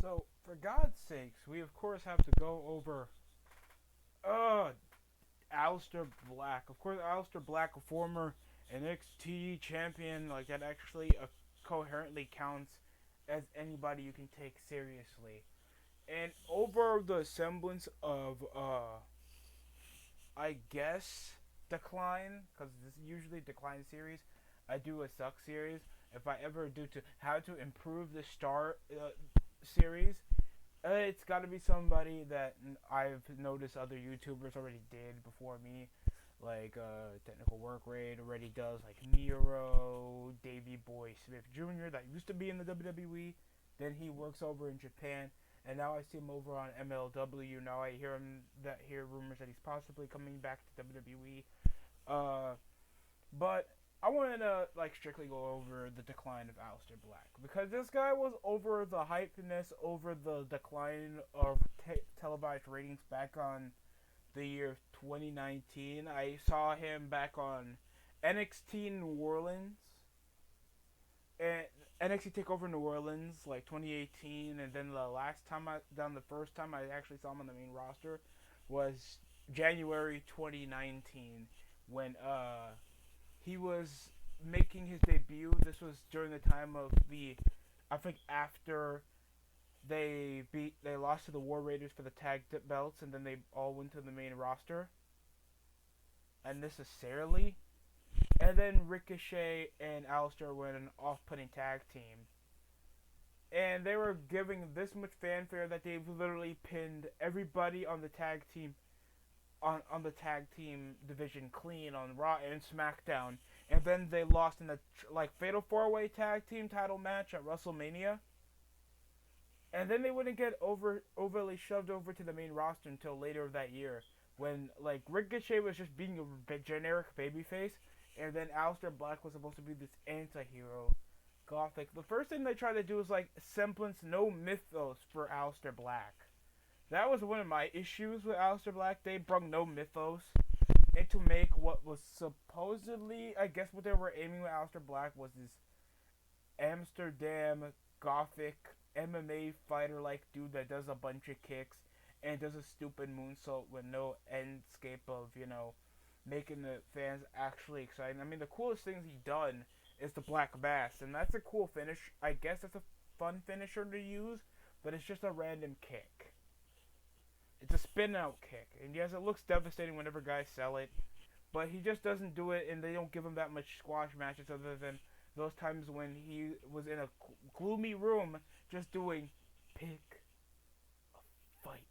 So, for God's sakes, we of course have to go over uh Aleister Black. Of course, Aleister Black, a former NXT champion, like that actually coherently counts as anybody you can take seriously. And over the semblance of I guess decline, because this is usually decline series. I do a suck series. If I ever do to how to improve the star series, it's got to be somebody that I've noticed other YouTubers already did before me, like Technical Work Rate already does, like Nero, Davey Boy Smith Jr. that used to be in the WWE. Then he works over in Japan, and now I see him over on MLW. Now I hear rumors that he's possibly coming back to WWE. Uh, but I wanted to like strictly go over the decline of Aleister Black because this guy was over the hypeness over the decline of televised ratings back on the year 2019. I saw him back on NXT New Orleans and NXT Takeover New Orleans like 2018, and then the first time I actually saw him on the main roster was January 2019 when he was making his debut. This was during the time of I think after they lost to the War Raiders for the tag belts, and then they all went to the main roster unnecessarily. And then Ricochet and Aleister were an off-putting tag team, and they were giving this much fanfare that they've literally pinned everybody on the tag team on the tag team division clean on Raw and SmackDown, and then they lost in the like Fatal 4-Way tag team title match at WrestleMania, and then they wouldn't get overly shoved over to the main roster until later that year when like Ricochet was just being a generic babyface, and then Aleister Black was supposed to be this anti-hero, gothic. The first thing they tried to do was like semblance no mythos for Aleister Black. That was one of my issues with Aleister Black. They brought no mythos, and to make what was supposedly, I guess what they were aiming with Aleister Black was this Amsterdam gothic MMA fighter like dude that does a bunch of kicks and does a stupid moonsault with no endscape of, making the fans actually excited. I mean, the coolest things he done is the Black Bass, and that's a cool finish. I guess it's a fun finisher to use, but it's just a random kick. It's a spin out kick, and yes, it looks devastating whenever guys sell it, but he just doesn't do it, and they don't give him that much squash matches other than those times when he was in a gloomy room just doing pick a fight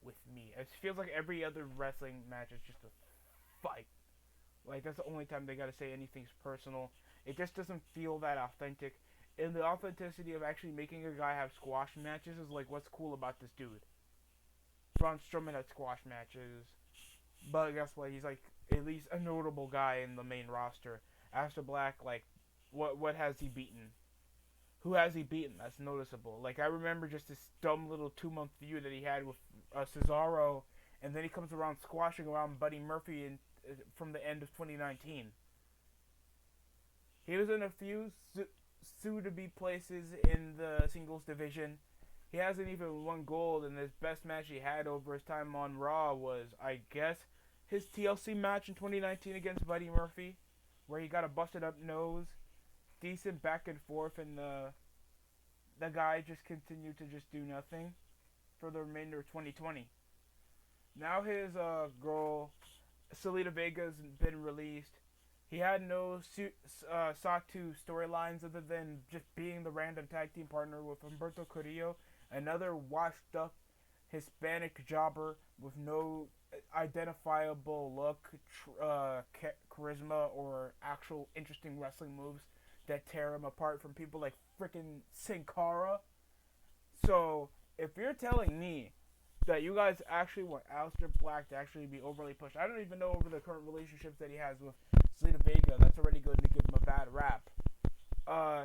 with me. It feels like every other wrestling match is just a fight. Like, that's the only time they gotta say anything's personal. It just doesn't feel that authentic. And the authenticity of actually making a guy have squash matches is like, what's cool about this dude? Braun Strowman had squash matches, but guess what? He's like at least a notable guy in the main roster. Aleister Black, like, what has he beaten? Who has he beaten? That's noticeable. Like, I remember just this dumb little 2 month feud that he had with Cesaro, and then he comes around squashing around Buddy Murphy from the end of 2019. He was in a few soon-to-be places in the singles division. He hasn't even won gold, and his best match he had over his time on Raw was, I guess, his TLC match in 2019 against Buddy Murphy, where he got a busted up nose, decent back and forth, and the guy just continued to just do nothing for the remainder of 2020. Now his girl, Selena Vega's been released. He had no Satu storylines other than just being the random tag team partner with Humberto Carrillo, another washed up Hispanic jobber with no identifiable look, charisma, or actual interesting wrestling moves that tear him apart from people like freaking Sin Cara. So, if you're telling me that you guys actually want Aleister Black to actually be overly pushed, I don't even know over the current relationships that he has with Selena Vega. That's already going to give him a bad rap.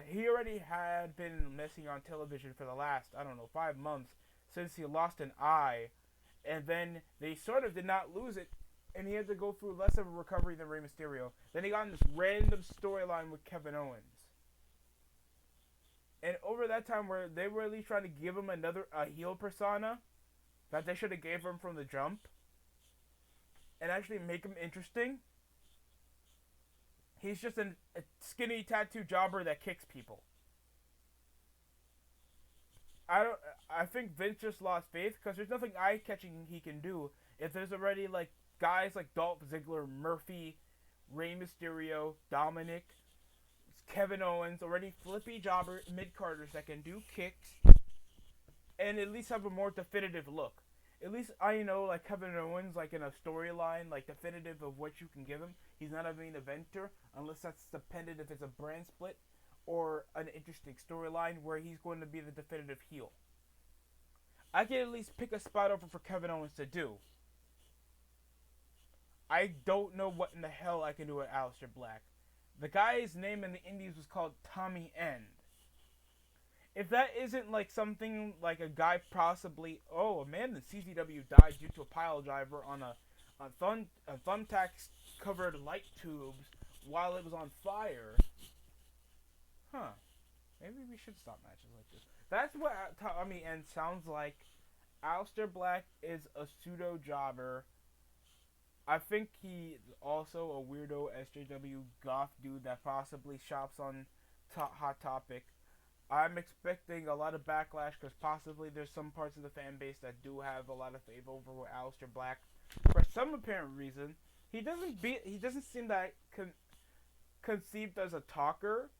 He already had been missing on television for the last, I don't know, 5 months since he lost an eye, and then they sort of did not lose it, and he had to go through less of a recovery than Rey Mysterio. Then he got in this random storyline with Kevin Owens. And over that time, where they were at least trying to give him another a heel persona that they should have gave him from the jump, and actually make him interesting. He's just a skinny tattoo jobber that kicks people. I don't. I think Vince just lost faith because there's nothing eye catching he can do if there's already like guys like Dolph Ziggler, Murphy, Rey Mysterio, Dominic, Kevin Owens, already flippy jobber mid carders that can do kicks and at least have a more definitive look. At least I know like Kevin Owens like in a storyline like definitive of what you can give him. He's not a main eventer unless that's dependent if it's a brand split or an interesting storyline where he's going to be the definitive heel. I can at least pick a spot over for Kevin Owens to do. I don't know what in the hell I can do with Aleister Black. The guy's name in the Indies was called Tommy End. If that isn't like something like a guy possibly, oh, a man in CZW died due to a pile driver on a thumbtack covered light tubes while it was on fire. Huh. Maybe we should stop matches like this. That's what Tommy End sounds like. Aleister Black is a pseudo jobber. I think he's also a weirdo SJW goth dude that possibly shops on Hot Topic. I'm expecting a lot of backlash because possibly there's some parts of the fan base that do have a lot of favor over Aleister Black. For some apparent reason, he doesn't seem that conceived as a talker.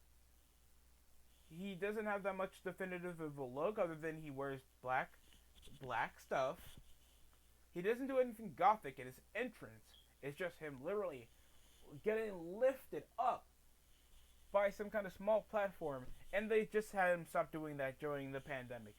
He doesn't have that much definitive of a look other than he wears black stuff. He doesn't do anything gothic in his entrance. It's just him literally getting lifted up by some kind of small platform, and they just had him stop doing that during the pandemic.